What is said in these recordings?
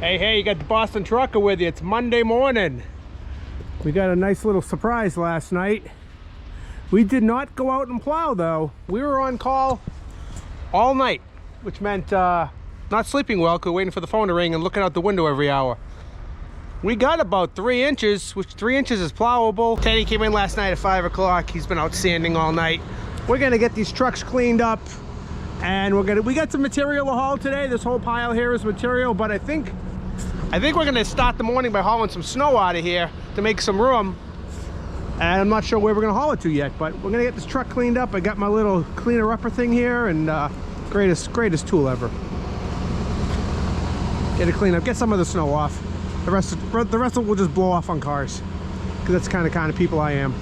Hey, you got the Boston Trucker with you. It's Monday morning. We got a nice little surprise last night. We did not go out and plow though. We were on call all night, which meant not sleeping well because we're waiting for the phone to ring and looking out the window every hour. We got about 3 inches, which 3 inches is plowable. Teddy came in last night at 5 o'clock. He's been out sanding all night. We're gonna get these trucks cleaned up, and we got some material to haul today. This whole pile here is material, but I think we're gonna start the morning by hauling some snow out of here to make some room. And I'm not sure where we're gonna haul it to yet, but we're gonna get this truck cleaned up. I got my little cleaner upper thing here, and greatest tool ever. Get it cleaned up, get some of the snow off. The rest will just blow off on cars, because that's the kind of people I am.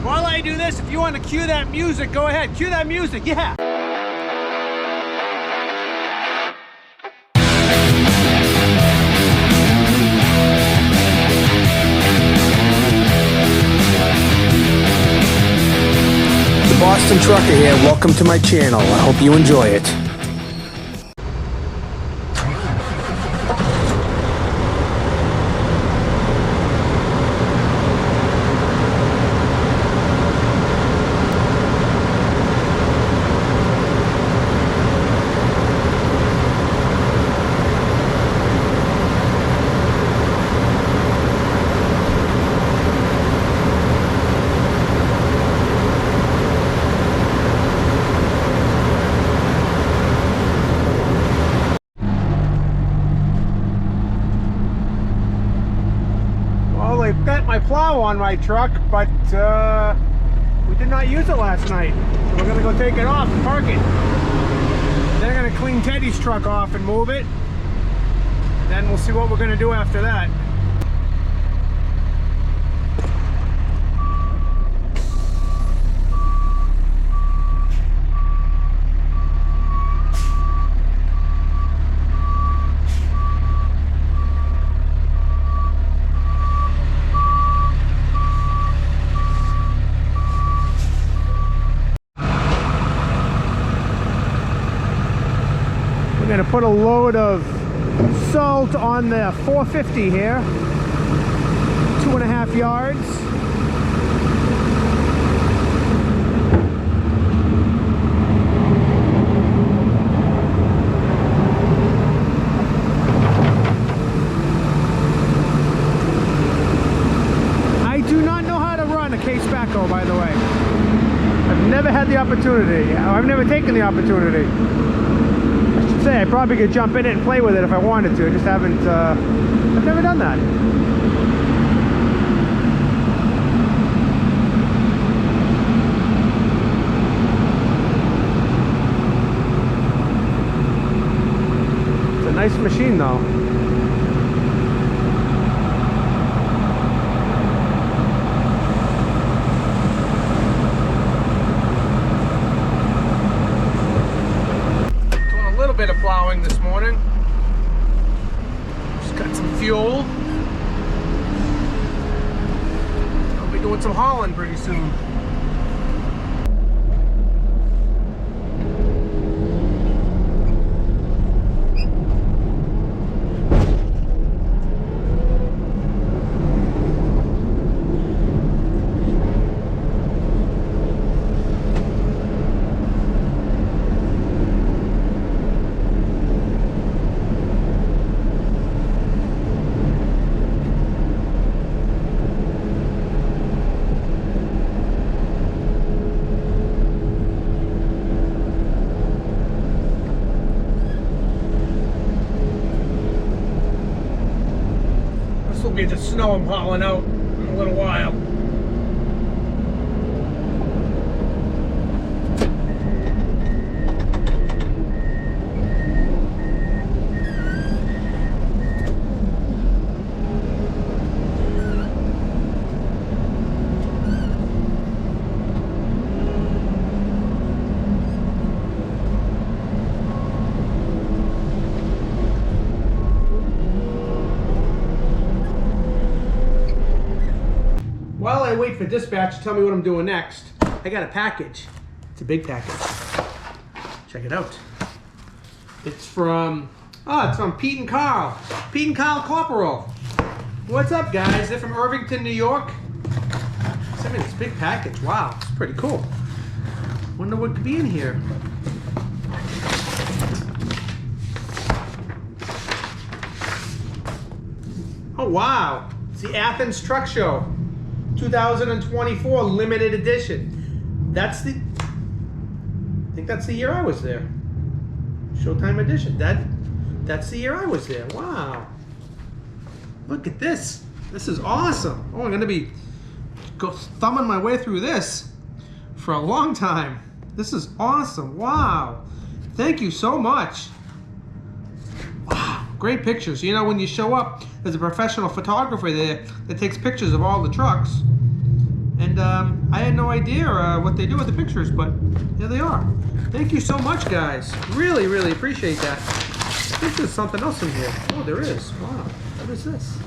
While I do this, if you want to cue that music, go ahead. Cue that music, yeah. The Boston Trucker here. Welcome to my channel. I hope you enjoy it. I've got my plow on my truck, but we did not use it last night. So we're gonna go take it off and park it. Then I'm gonna clean Teddy's truck off and move it. Then we'll see what we're gonna do after that. We're gonna put a load of salt on the 450 here, 2.5 yards. I do not know how to run a case backhoe, by the way. I've never had the opportunity. I've never taken the opportunity. I probably could jump in it and play with it if I wanted to. I just haven't, I've never done that. It's a nice machine though. Bit of plowing this morning. Just got some fuel. I'll be doing some hauling pretty soon. will be the snow I'm hauling out in a little while. I wait for dispatch to tell me what I'm doing next, I got a package. It's a big package. Check it out. It's from, it's from Pete and Carl. Pete and Carl Copperell. What's up, guys? They're from Irvington, New York. Sent me this big package. Wow, it's pretty cool. Wonder what could be in here. Oh, wow. It's the Athens Truck Show 2024 limited edition. I think that's the year I was there. Showtime edition. That's the year I was there. Wow. Look at this. This is awesome. Oh, I'm going to be thumbing my way through this for a long time. This is awesome. Wow. Thank you so much. Wow. Great pictures. You know, when you show up, there's a professional photographer there that takes pictures of all the trucks. And I had no idea what they do with the pictures, but here they are. Thank you so much, guys. Really, really appreciate that. I think there's something else in here. Oh, there is. Wow. What is this?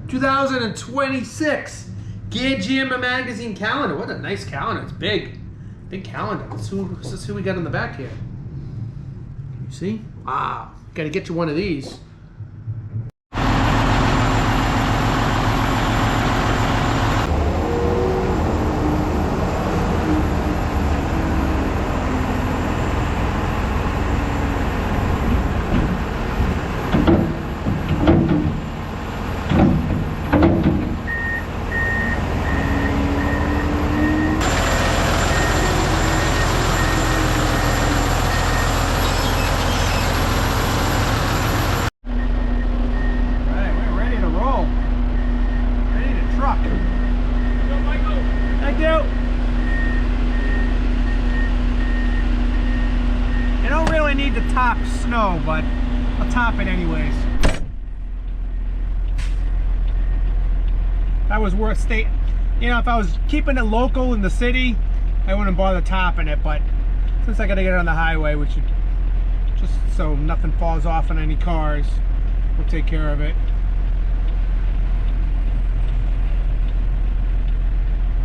2026 Gear Jammer magazine calendar. What a nice calendar. It's big. Big calendar. Let's see who we got in the back here. Can you see? Wow. Got to get you one of these. Need to top snow, but I'll top it anyways. That was worth state. You know, if I was keeping it local in the city, I wouldn't bother topping it, but since I gotta get it on the highway, which is just so nothing falls off on any cars, we'll take care of it.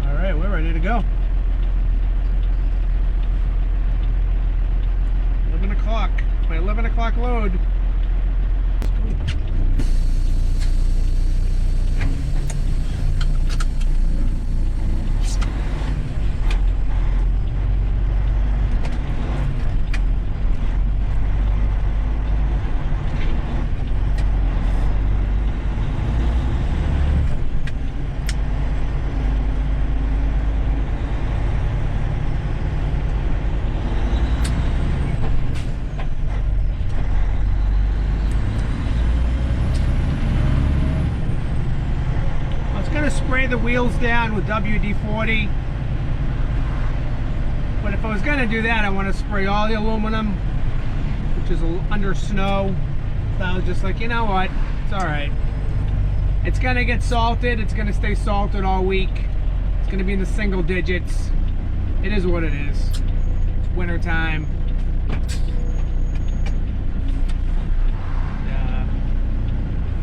All right, we're ready to go. 11 o'clock. My 11 o'clock load. Spray the wheels down with WD-40, but if I was going to do that, I want to spray all the aluminum, which is under snow. So I was just like, you know what, it's alright. It's going to get salted, it's going to stay salted all week, it's going to be in the single digits. It is what it is. It's winter time.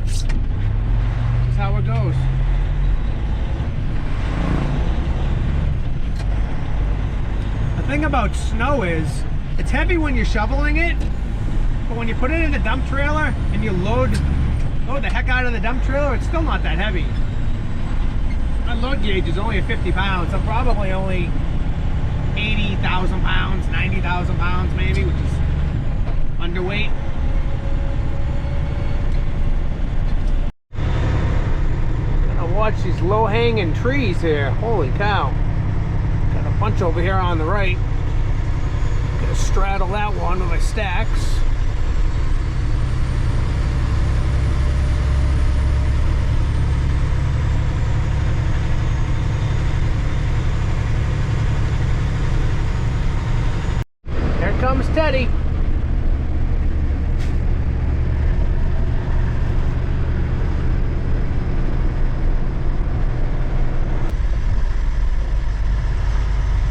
This is how it goes. The thing about snow is it's heavy when you're shoveling it, but when you put it in the dump trailer and you load the heck out of the dump trailer, it's still not that heavy. My load gauge is only at 50 pounds. I'm probably only 80,000 pounds, 90,000 pounds maybe, which is underweight. Gotta watch these low-hanging trees here. Holy cow. Got a bunch over here on the right. Gonna straddle that one with my stacks. Here comes Teddy.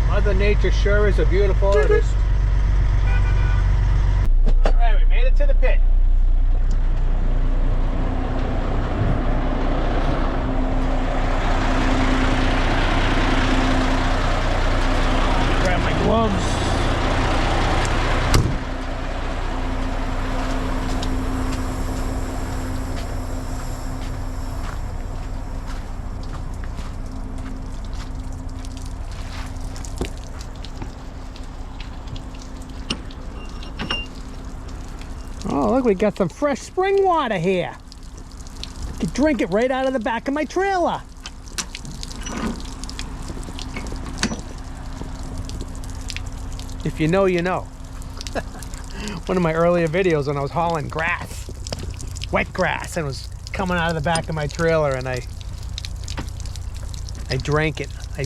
Mother Nature sure is a beautiful artist. Alright, we made it to the pit. Oh, look, we got some fresh spring water here. I can drink it right out of the back of my trailer. If you know, you know. One of my earlier videos when I was hauling grass, wet grass, and it was coming out of the back of my trailer, and I drank it. I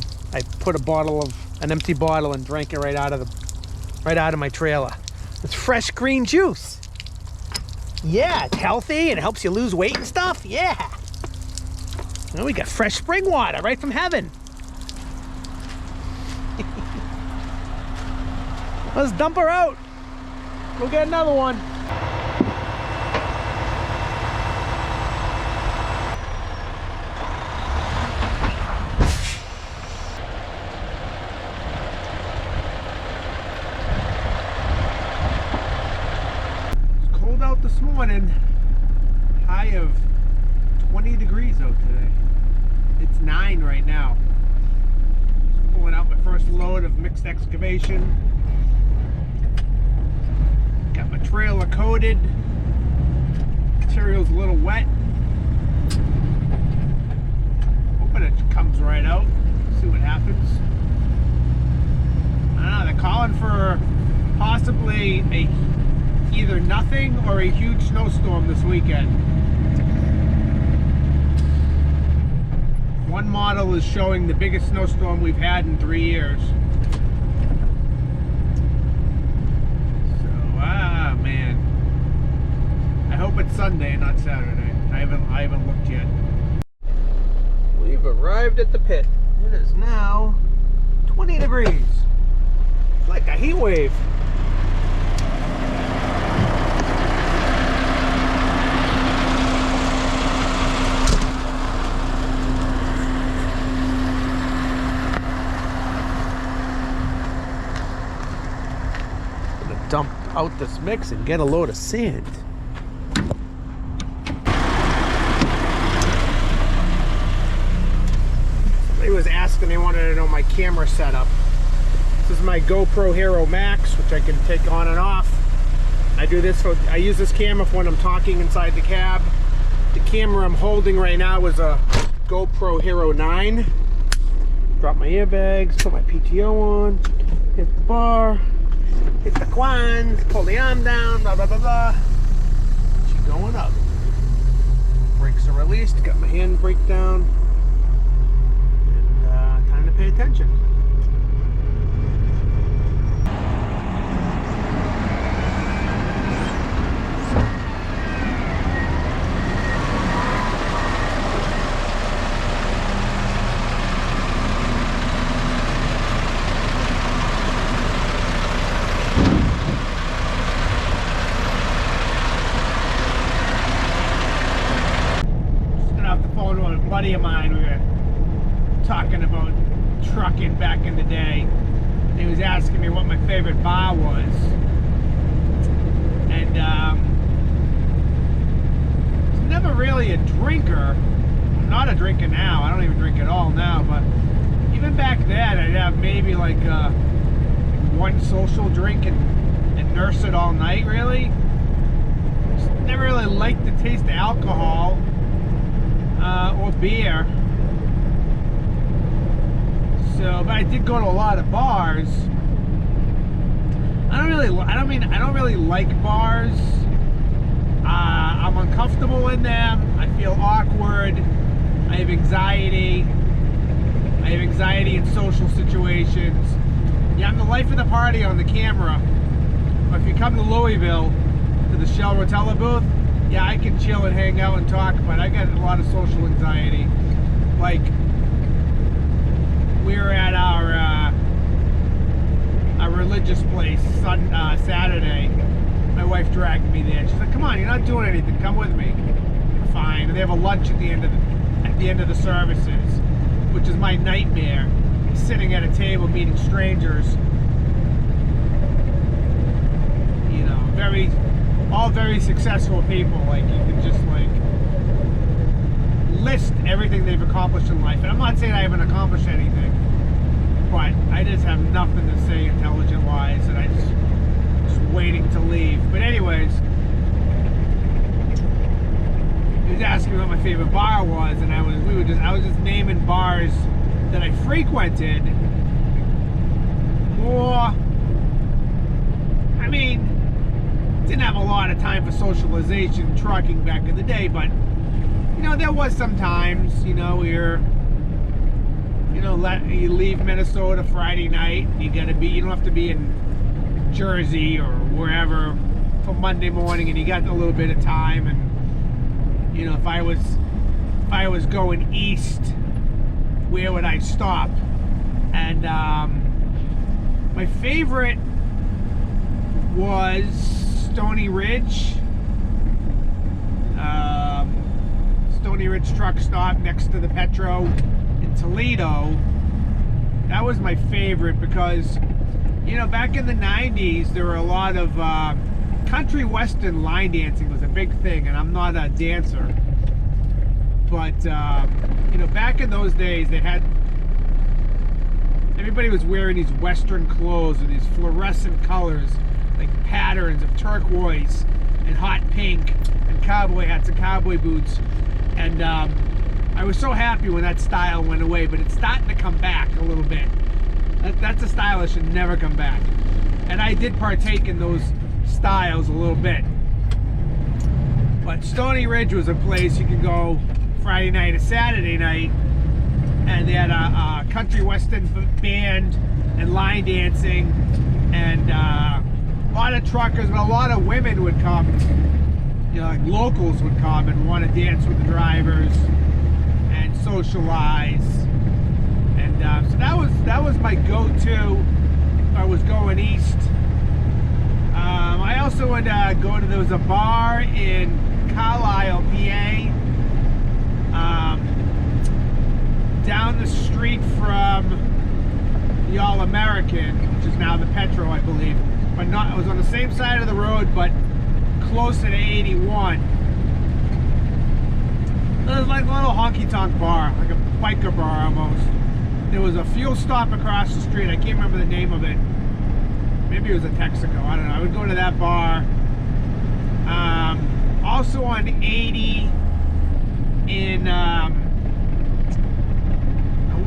put an empty bottle and drank it right out of my trailer. It's fresh green juice. Yeah, it's healthy and it helps you lose weight and stuff. Yeah. Well, we got fresh spring water right from heaven. Let's dump her out. We'll get another one. It's cold out this morning. High of 20 degrees out today. It's 9 right now. Just pulling out my first load of mixed excavation. Got my trailer coated. Material's a little wet. Hoping it comes right out. See what happens. I don't know, they're calling for possibly either nothing or a huge snowstorm this weekend. One model is showing the biggest snowstorm we've had in 3 years. Man, I hope it's Sunday and not Saturday. I haven't looked yet. We've arrived at the pit. It is now 20 degrees. It's like a heat wave. Dump out this mix and get a load of sand. Somebody was asking, they wanted to know my camera setup. This is my GoPro Hero Max, which I can take on and off. I use this camera for when I'm talking inside the cab. The camera I'm holding right now is a GoPro Hero 9. Drop my airbags, put my PTO on, hit the bar. Hit the quans, pull the arm down, blah, blah, blah, blah. She's going up. Brakes are released, got my hand brake down. And time to pay attention. Buddy of mine, we were talking about trucking back in the day. He was asking me what my favorite bar was, and I was never really a drinker. I'm not a drinker now. I don't even drink at all now, but even back then I'd have maybe like one social drink and nurse it all night. Really, just never really liked the taste of alcohol. Or beer. So, but I did go to a lot of bars. I don't really like bars. I'm uncomfortable in them. I feel awkward. I have anxiety. In social situations. Yeah, I'm the life of the party on the camera. But if you come to Louisville, to the Shell Rotella booth, yeah, I can chill and hang out and talk, but I got a lot of social anxiety. Like, we were at our religious place Saturday. My wife dragged me there. She's like, "Come on, you're not doing anything. Come with me." Fine. And they have a lunch at the end of the services, which is my nightmare. Sitting at a table meeting strangers. You know, all very successful people. Like, you can just like list everything they've accomplished in life. And I'm not saying I haven't accomplished anything, but I just have nothing to say intelligent wise, and I just waiting to leave. But anyways, favorite bar was, and I was just naming bars that I frequented. More, I mean, didn't have a lot of time for socialization trucking back in the day, but you know, there was some times, you know, you leave Minnesota Friday night, you don't have to be in Jersey or wherever for Monday morning, and you got a little bit of time. And you know, if I was going east, where would I stop? And my favorite was Stony Ridge. Stony Ridge truck stop next to the Petro in Toledo. That was my favorite because, you know, back in the 90s, there were a lot of country western line dancing was a big thing, and I'm not a dancer. But, you know, back in those days, everybody was wearing these western clothes with these fluorescent colors, like patterns of turquoise and hot pink and cowboy hats and cowboy boots. And I was so happy when that style went away, but it's starting to come back a little bit. That's a style that should never come back. And I did partake in those styles a little bit. But Stony Ridge was a place you could go Friday night or Saturday night, and they had a country western band and line dancing, and a lot of truckers, but a lot of women would come. You know, like locals would come and want to dance with the drivers and socialize, and so that was my go-to if I was going east. I also would go to, there was a bar in Carlisle, PA, down the street from the All-American, which is now the Petro, I believe, but not. It was on the same side of the road, but closer to 81. It was like a little honky-tonk bar, like a biker bar almost. There was a fuel stop across the street. I can't remember the name of it. Maybe it was a Texaco. I don't know. I would go to that bar. Also on 80 in, I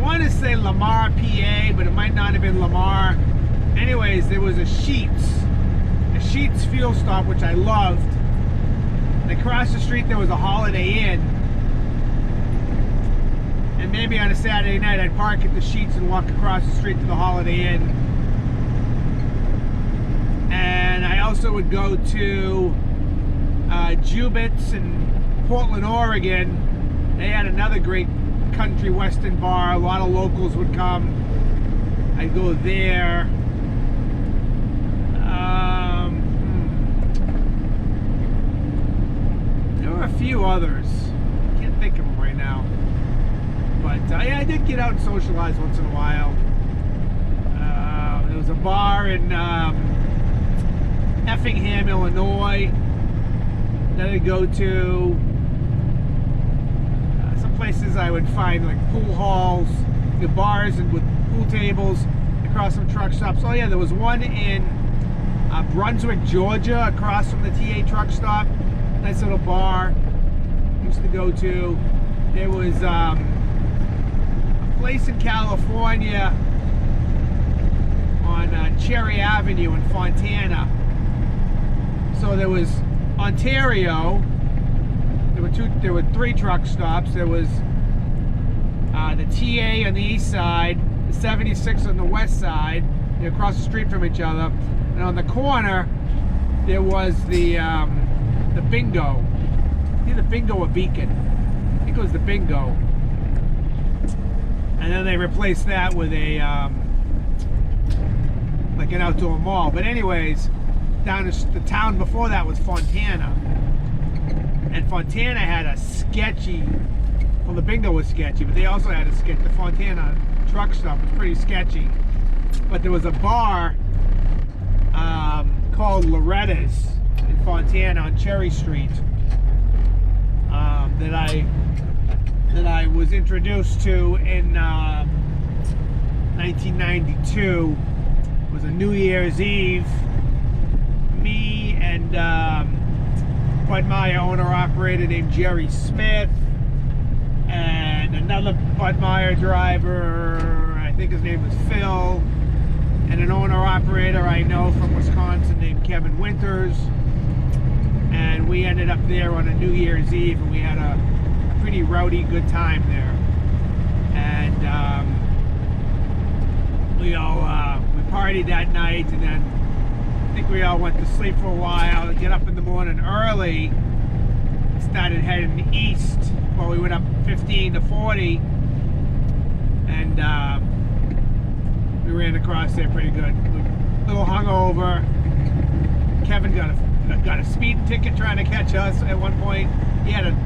want to say Lamar, PA, but it might not have been Lamar. Anyways, there was a Sheetz fuel stop, which I loved. And across the street there was a Holiday Inn. And maybe on a Saturday night I'd park at the Sheetz and walk across the street to the Holiday Inn. And I also would go to Jubit's in Portland, Oregon. They had another great country western bar. A lot of locals would come. I'd go there. There were a few others. Can't think of them right now. But yeah, I did get out and socialize once in a while. There was a bar in Effingham, Illinois that I'd go to. Some places I would find like pool halls, the bars and with pool tables across some truck stops. Oh yeah, there was one in Brunswick, Georgia, across from the TA truck stop. Nice little bar used to go to. There was a place in California on Cherry Avenue in Fontana. So there was Ontario. There were 3 truck stops. There was the TA on the east side, the 76 on the west side. They're across the street from each other. And on the corner, there was the Bingo. Either Bingo or Beacon. I think it was the Bingo. And then they replaced that with a like an outdoor mall. But anyways, down the town before that was Fontana. And Fontana had a sketchy, well, the Bingo was sketchy, but they also had a sketch. The Fontana truck stop was pretty sketchy. But there was a bar called Loretta's in Fontana on Cherry Street that I was introduced to in 1992. It was a New Year's Eve. Me and Bud Meyer, owner-operator named Jerry Smith, and another Bud Meyer driver, I think his name was Phil, and an owner-operator I know from Wisconsin named Kevin Winters. And we ended up there on a New Year's Eve, and we had a pretty rowdy good time there. And we partied that night, and then I think we all went to sleep for a while, get up in the morning early, started heading east. Well, we went up 15 to 40, and we ran across there pretty good. A little hungover. Kevin got a speed ticket trying to catch us at one point. He had a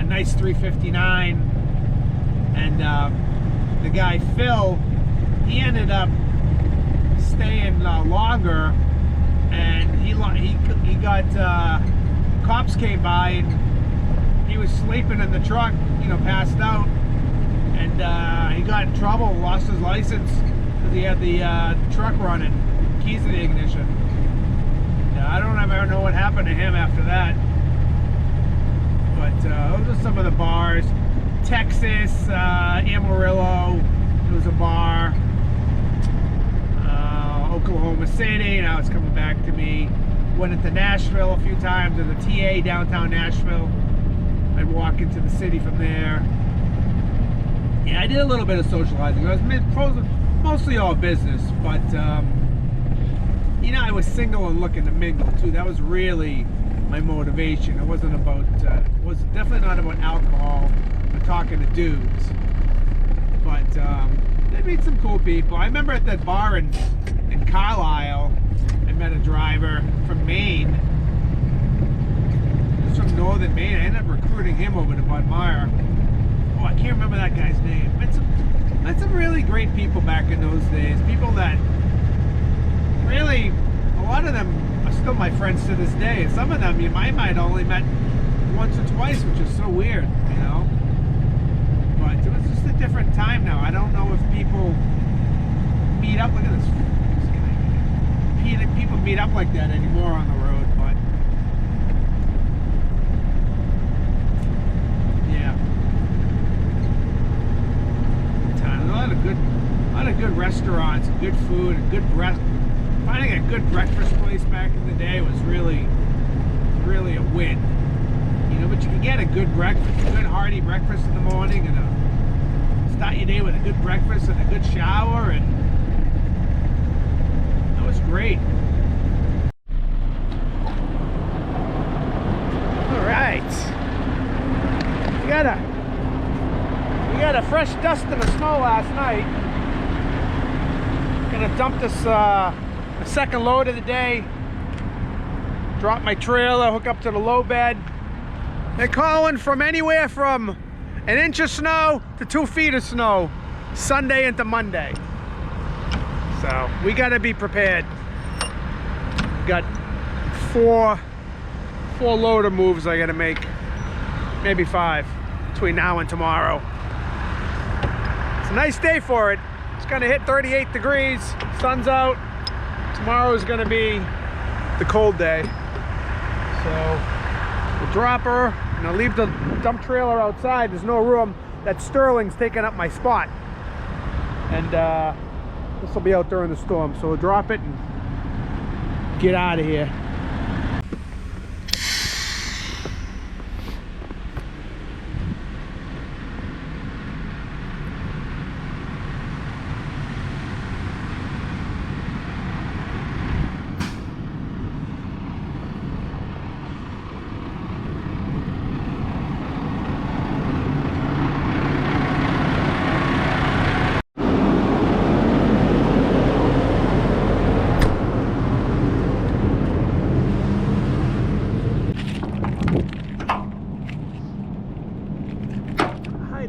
nice 359, and the guy Phil, he ended up staying longer, and he got cops came by, and he was sleeping in the truck, you know, passed out, and he got in trouble, lost his license because he had the truck running, keys in the ignition. I don't ever know what happened to him after that. But those are some of the bars. Texas, Amarillo, it was a bar. Oklahoma City, now it's coming back to me. Went into Nashville a few times, to the TA downtown Nashville. I'd walk into the city from there. Yeah, I did a little bit of socializing. I was mostly all business, but you know, I was single and looking to mingle too. That was really my motivation. It wasn't about, it was definitely not about alcohol or talking to dudes. But I met some cool people. I remember at that bar in Carlisle, I met a driver from Maine. He was from northern Maine. I ended up recruiting him over to Bud Meyer. Oh, I can't remember that guy's name. Met some really great people back in those days. People that really, a lot of them are still my friends to this day. Some of them you might only met once or twice, which is so weird, you know. But it was just a different time now. I don't know if people meet up. Look at this guy. People meet up like that anymore on the road, but yeah. A lot of good restaurants, good food, and good finding a good breakfast place back in the day was really a win. You know, but you can get a good breakfast, a good hearty breakfast in the morning, and start your day with a good breakfast and a good shower, and that was great. All right, we got a fresh dust in the snow last night. Gonna dump this the second load of the day. Drop my trailer, hook up to the low bed. They're calling from anywhere from an inch of snow to 2 feet of snow, Sunday into Monday. So we gotta be prepared. We got four loader moves I gotta make, maybe 5 between now and tomorrow. It's a nice day for it. It's gonna hit 38 degrees, sun's out. Tomorrow is gonna be the cold day. So we'll drop her, and I'll leave the dump trailer outside. There's no room. That Sterling's taking up my spot. And this will be out during the storm. So we'll drop it and get out of here.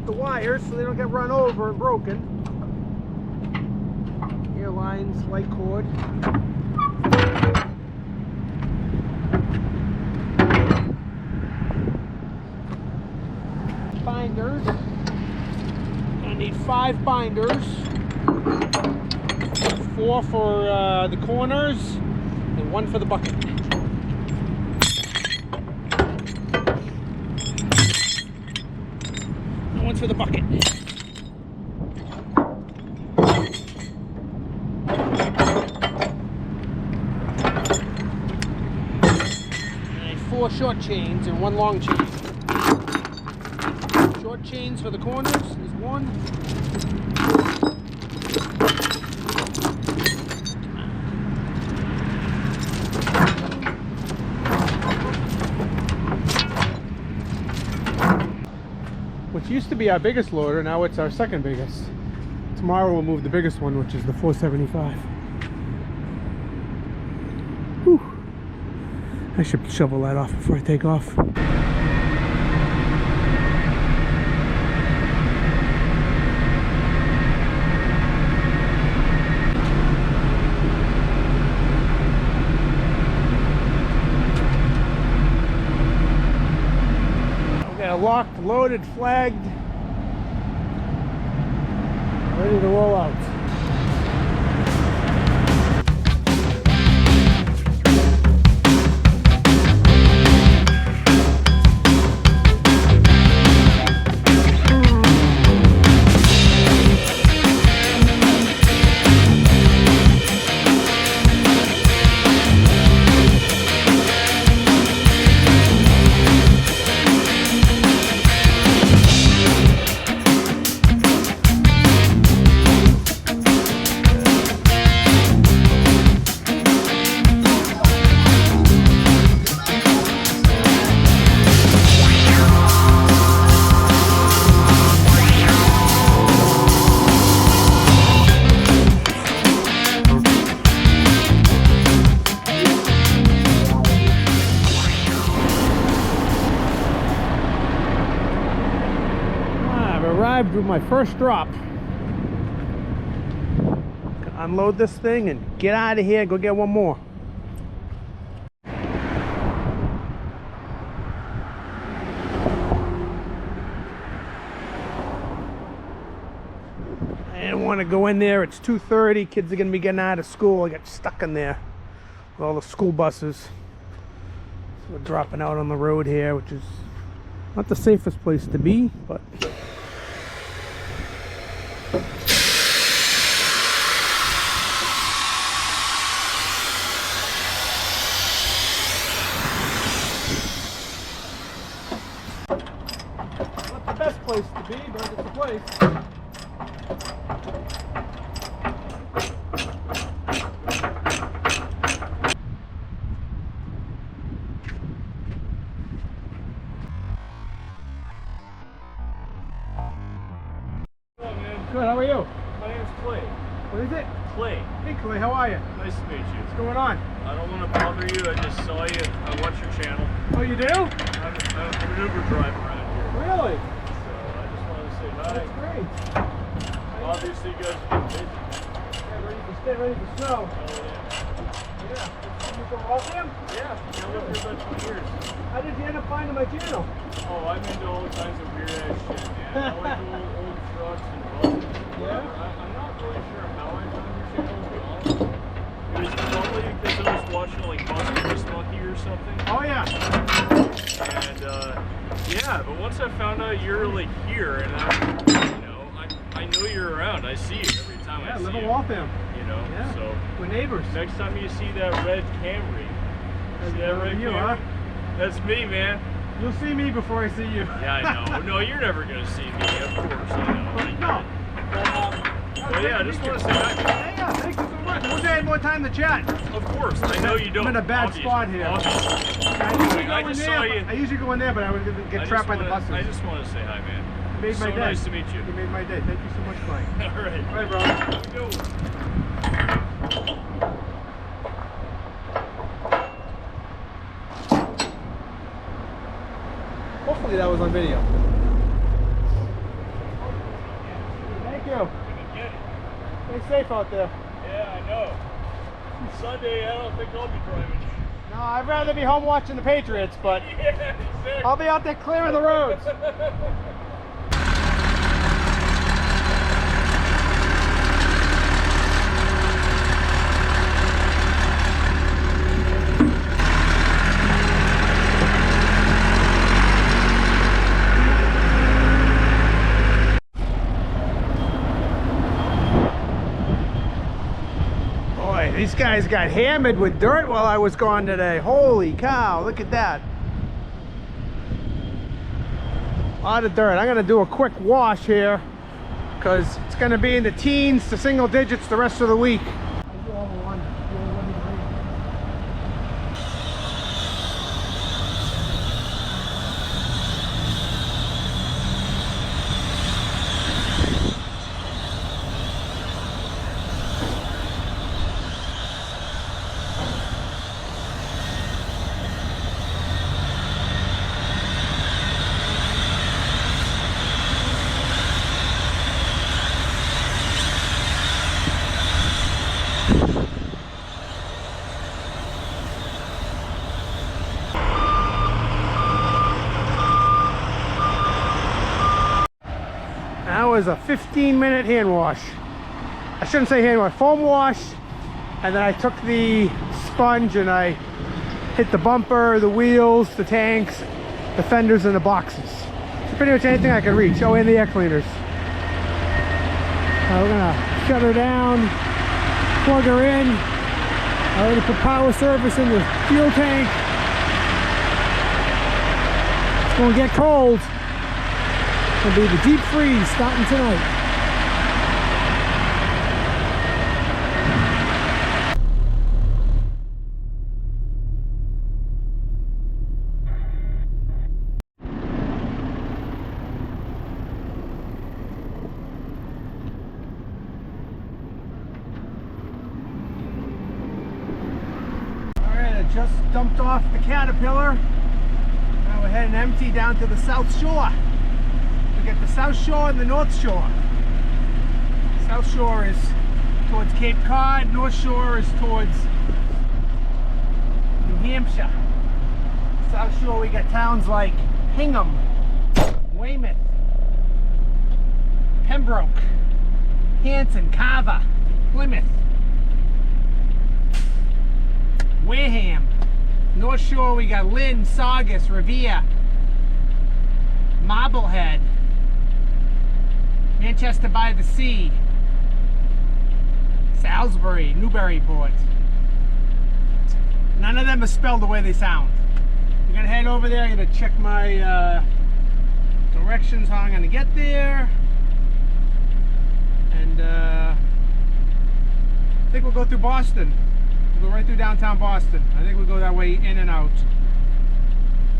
The wires so they don't get run over and broken. Airlines, light cord. Binders. Gonna need 5 binders. 4 for the corners and 1 for the bucket. for the bucket. And 4 short chains and 1 long chain. Short chains for the corners is 1. Which used to be our biggest loader, now it's our second biggest. Tomorrow we'll move the biggest one, which is the 475. Whew. I should shovel that off before I take off. Locked, loaded, flagged, ready to roll out. Arrived with my first drop. Unload this thing and get out of here, go get one more. I didn't want to go in there. It's 2:30. Kids are going to be getting out of school. I got stuck in there with all the school buses. So we're dropping out on the road here, which is not the safest place to be, but place to be, but it's a place. Hello, man. Good, how are you? My name's Clay. What is it? Clay. Hey Clay, how are you? Nice to meet you. What's going on? I don't want to bother you. I just saw you. I watch your channel. Oh, you do? I'm an Uber driver around here. Really? So I just wanted to say hi. That's great. Obviously, you guys are getting busy. Yeah, ready for snow. Oh, yeah. Yeah. You from Waltham? Yeah. I've lived here about 20 years. How did you end up finding my channel? Oh, I'm into all kinds of weird ass shit, man. I like old trucks and buses. Yeah? I'm not really sure how I found your channel, to be honest. It was probably because I was watching like Monster Monkey or something. Oh, yeah. And yeah, but once I found out you're like here, and I know you're around. I see you every time I see you. Yeah, live in Waltham. You know, Yeah. so we're neighbors. next time you see that red Camry, see that red you, Camry? huh? That's me, man. You'll see me before I see you. Yeah, I know. No, you're never gonna see me. Of course, I know. No. Well, yeah, I just want to say hi. Yeah, thank you so much. We'll have more time to chat. Of course, I know you don't. I'm in a bad spot here. Obviously. I usually go in there, but I would get trapped by the buses. I just want to say hi, man. You made my day. Nice to meet you. You made my day. Thank you so much, Clay. All right. All right, bro. Let's go. Hopefully that was on video. Thank you. Stay safe out there. Yeah, I know. Sunday, I don't think I'll be driving. No, I'd rather be home watching the Patriots, but Yeah, exactly. I'll be out there clearing the roads. guys got hammered with dirt while I was gone today. Holy cow, look at that. A lot of dirt. I'm gonna do a quick wash here because it's gonna be in the teens to single digits the rest of the week. That was a 15-minute hand wash. I shouldn't say hand wash, foam wash. And then I took the sponge and I hit the bumper, the wheels, the tanks, the fenders, and the boxes. So pretty much anything I could reach. Oh, and the air cleaners. We're gonna shut her down, plug her in. I already put power service in the fuel tank. It's gonna get cold. It'll be the deep freeze starting tonight. Alright, I just dumped off the Caterpillar. Now we're heading empty down to the South Shore. We get the South Shore and the North Shore. South Shore is towards Cape Cod, North Shore is towards New Hampshire. South Shore we got towns like Hingham, Weymouth, Pembroke, Hanson, Carver, Plymouth, Wareham. North Shore we got Lynn, Saugus, Revere, Marblehead, Manchester by the Sea, Salisbury, Newburyport. None of them are spelled the way they sound. I'm gonna head over there. I'm gonna check my directions, how I'm gonna get there, and I think we'll go through Boston. We'll go right through downtown Boston. I think we'll go that way in and out.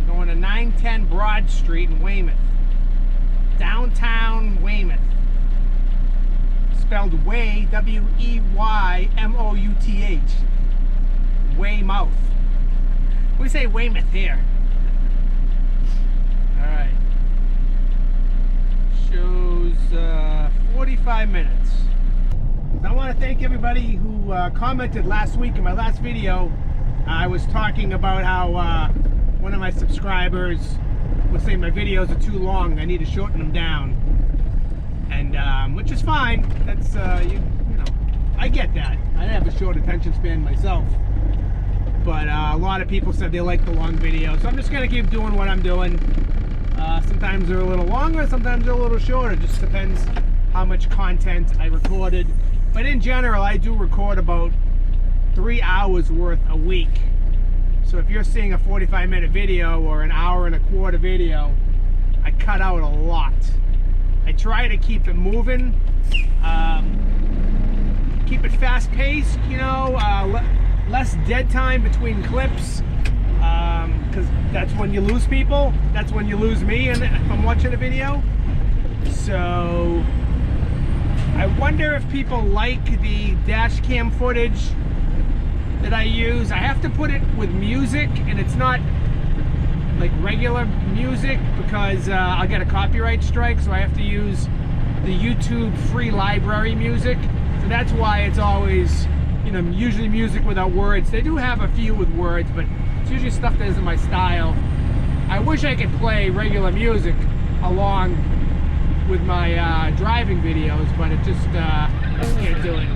We're going to 910 Broad Street in Weymouth. Downtown Weymouth. Spelled Way, W-E-Y-M-O-U-T-H. Weymouth. We say Weymouth here. Alright. Shows 45 minutes. I want to thank everybody who commented last week in my last video. I was talking about how one of my subscribers was saying my videos are too long. I need to shorten them down, and which is fine. That's you know, I get that. I have a short attention span myself, but a lot of people said they like the long videos, so I'm just gonna keep doing what I'm doing. Sometimes they're a little longer, sometimes they're a little shorter. Just depends how much content I recorded. But in general, I do record about 3 hours worth a week. So if you're seeing a 45-minute video or an hour and a quarter video, I cut out a lot. I try to keep it moving, keep it fast-paced, you know, less dead time between clips, because that's when you lose people. That's when you lose me if I'm watching a video. So I wonder if people like the dash cam footage that I use. I have to put it with music, and it's not like regular music because I'll get a copyright strike, so I have to use the YouTube free library music. So that's why it's always, you know, usually music without words. They do have a few with words, but it's usually stuff that isn't my style. I wish I could play regular music along with my driving videos, but it just can't do it.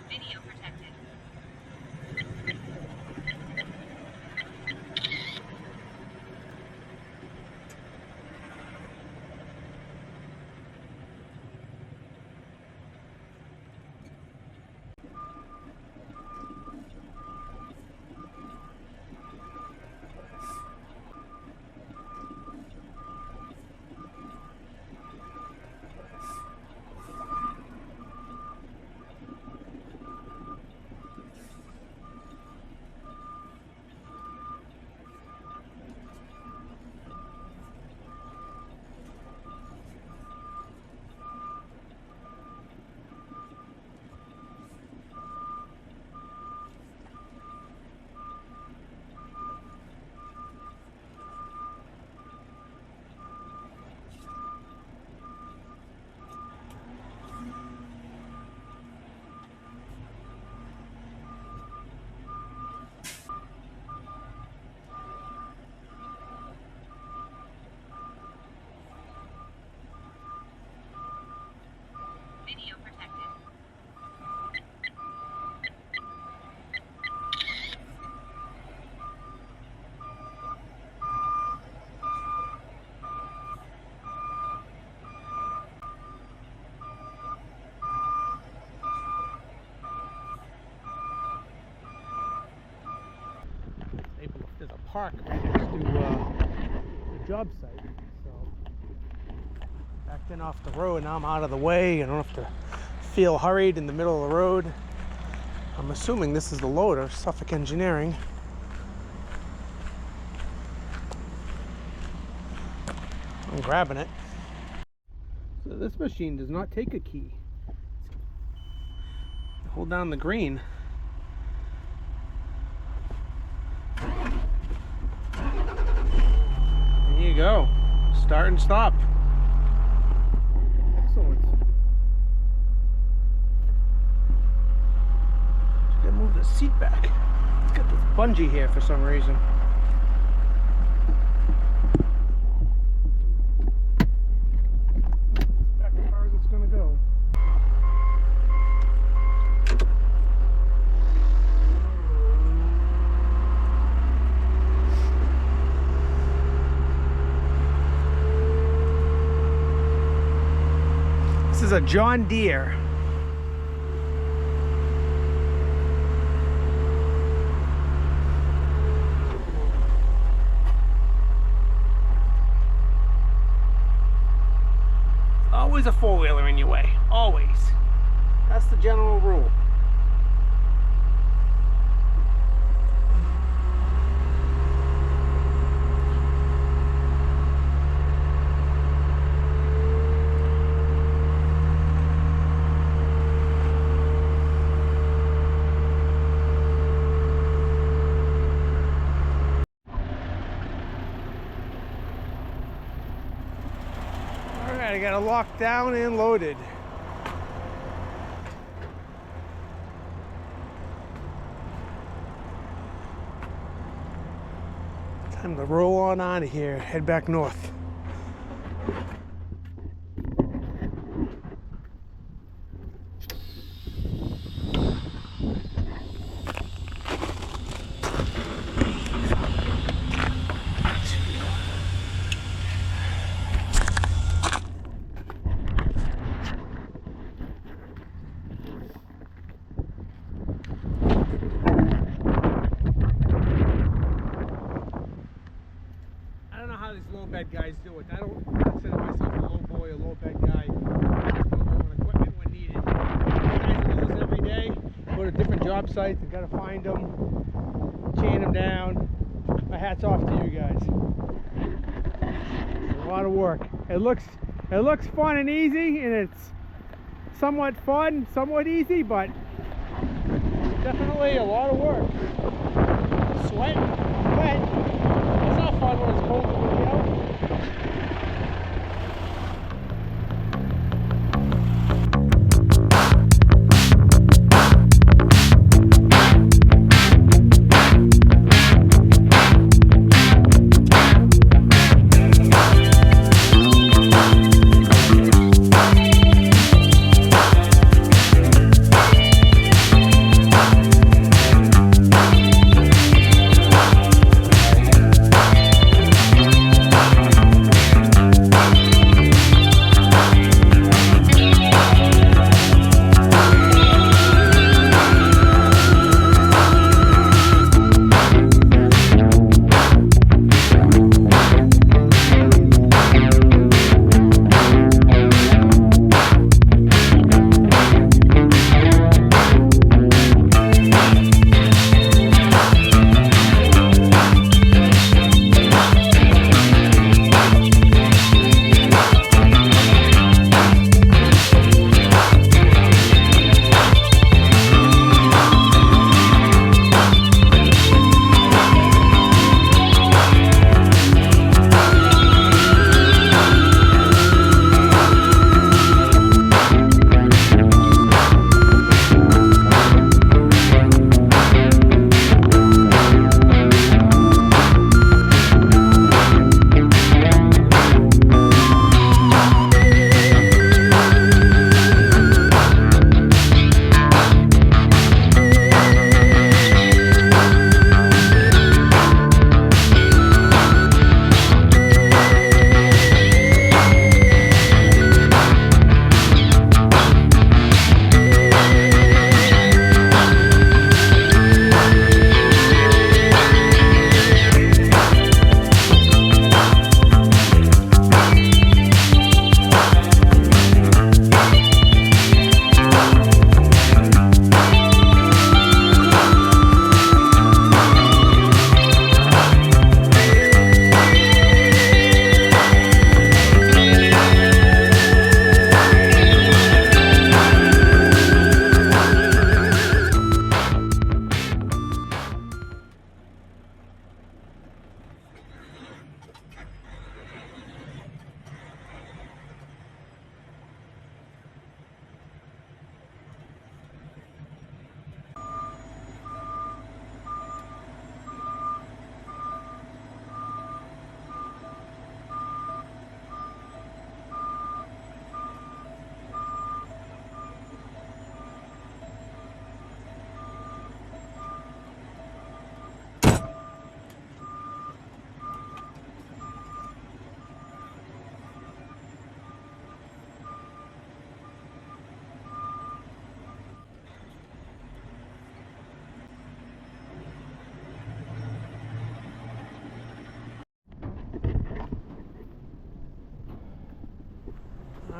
Video protected. Video protected. There's a park right next to the job site, so backed in off the road. Now I'm out of the way. I don't have to feel hurried in the middle of the road. I'm assuming this is the loader, Suffolk Engineering. I'm grabbing it. So this machine does not take a key. Hold down the green. There you go. Start and stop. Excellent. Just gotta move the seat back. It's got this bungee here for some reason. Back as far as it's gonna go. This is a John Deere. Always a four-wheeler in your way. Always. That's the general rule. I got it locked down and loaded. Time to roll on out of here, head back north. Low bed guys do it. I don't consider myself a low boy, a low bed guy. I just go on equipment when needed. You guys do this every day. Go to different job sites and gotta find them, chain them down. My hat's off to you guys. It's a lot of work. It looks fun and easy, and it's somewhat fun, somewhat easy, but definitely a lot of work. Sweat, wet. It's not fun when it's cold and windy out.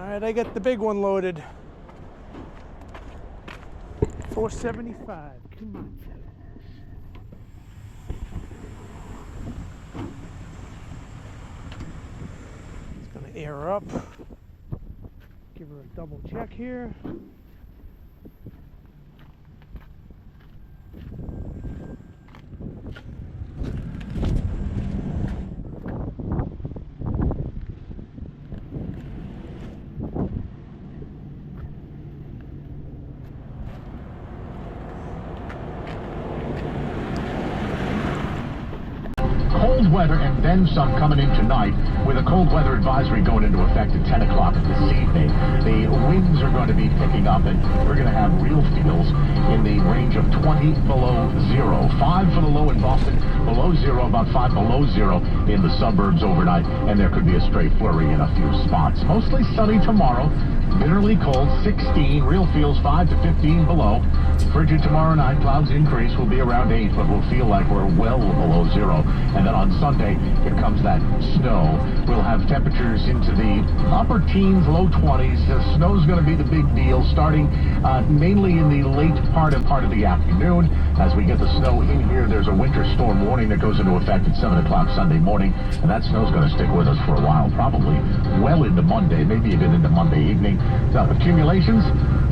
right, I got the big one loaded. 475. Come on. It's gonna air her up. Give her a double check here. Cold weather and then some coming in tonight with a cold weather advisory going into effect at 10 o'clock this evening. The winds are going to be picking up and we're going to have real feels in the range of 20 below zero. 5 for the low in Boston, below zero, about 5 below zero in the suburbs overnight, and there could be a stray flurry in a few spots. Mostly sunny tomorrow. Bitterly cold, 16, real feels 5 to 15 below. Frigid tomorrow night, clouds increase, will be around 8, but we'll feel like we're well below zero. And then on Sunday, here comes that snow. We'll have temperatures into the upper teens, low 20s. The snow's going to be the big deal, starting mainly in the late part of the afternoon. As we get the snow in here, there's a winter storm warning that goes into effect at 7 o'clock Sunday morning, and that snow's going to stick with us for a while, probably well into Monday, maybe even into Monday evening. Accumulations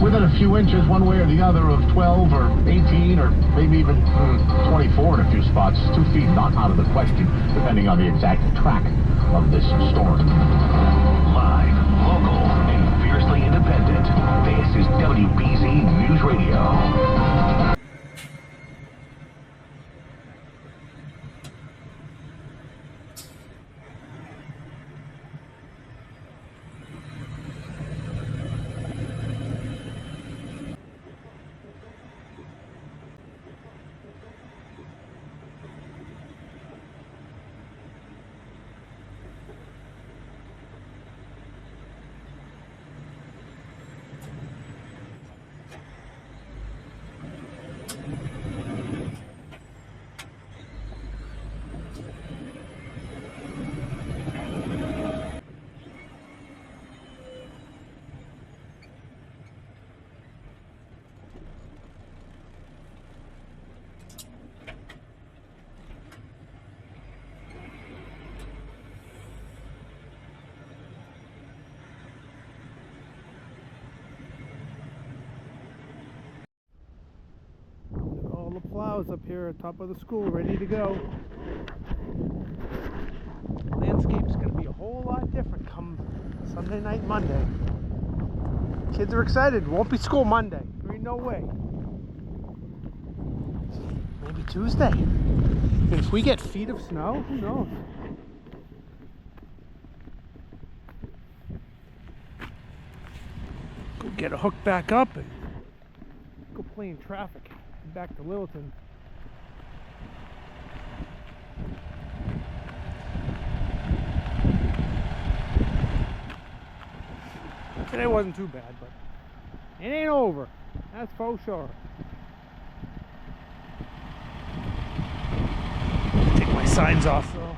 within a few inches one way or the other of 12 or 18 or maybe even 24 in a few spots. 2 feet not out of the question, depending on the exact track of this storm. Live, local, and fiercely independent. This is WBZ News Radio. All the plows up here at top of the school ready to go. Landscape's going to be a whole lot different come Sunday night, Monday. Kids are excited. Won't be school Monday. There ain't no way. Maybe Tuesday. And if we get feet of snow, who knows? Go get a hook back up and go play in traffic. Back to Littleton. Today wasn't too bad, but it ain't over. That's for sure. Take my signs off though.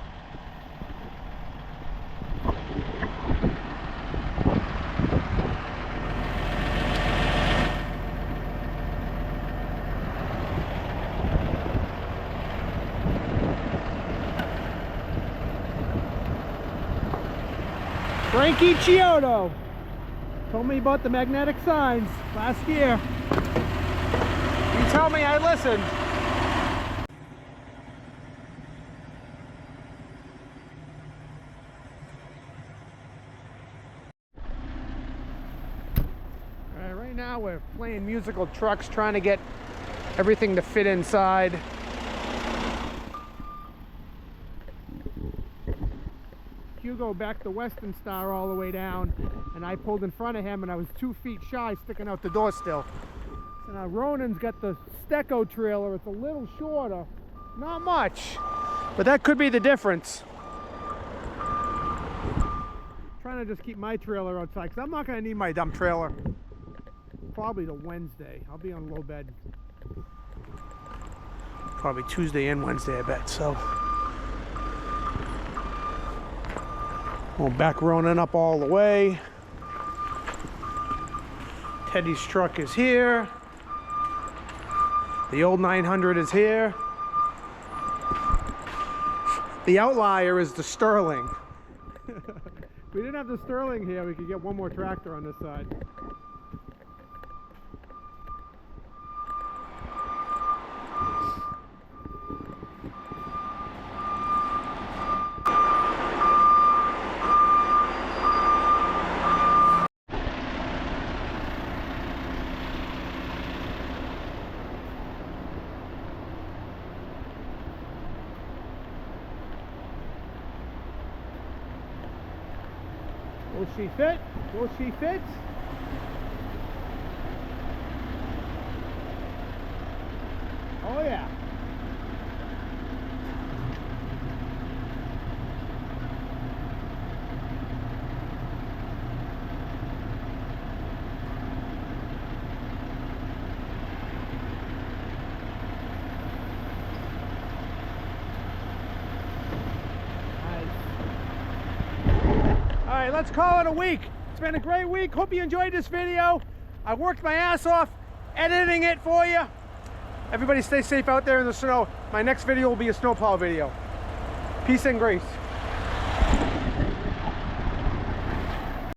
Frankie Chiodo told me about the magnetic signs last year. You tell me I listened. Alright, right now we're playing musical trucks, trying to get everything to fit inside. Hugo backed the Western Star all the way down, and I pulled in front of him, and I was 2 feet shy sticking out the door still. So now Ronan's got the Stecco trailer. It's a little shorter, not much, but that could be the difference. Trying to just keep my trailer outside, because I'm not going to need my dump trailer probably till Wednesday. I'll be on low bed probably Tuesday and Wednesday, I bet. So we'll back Ronan up all the way. Teddy's truck is here. The old 900 is here. The outlier is the Sterling. If we didn't have the Sterling here, we could get one more tractor on this side. Will she fit? Will she fit? Oh yeah. All right, let's call it a week. It's been a great week. Hope you enjoyed this video. I worked my ass off editing it for you. Everybody stay safe out there in the snow. My next video will be a snowplow video. Peace and grace.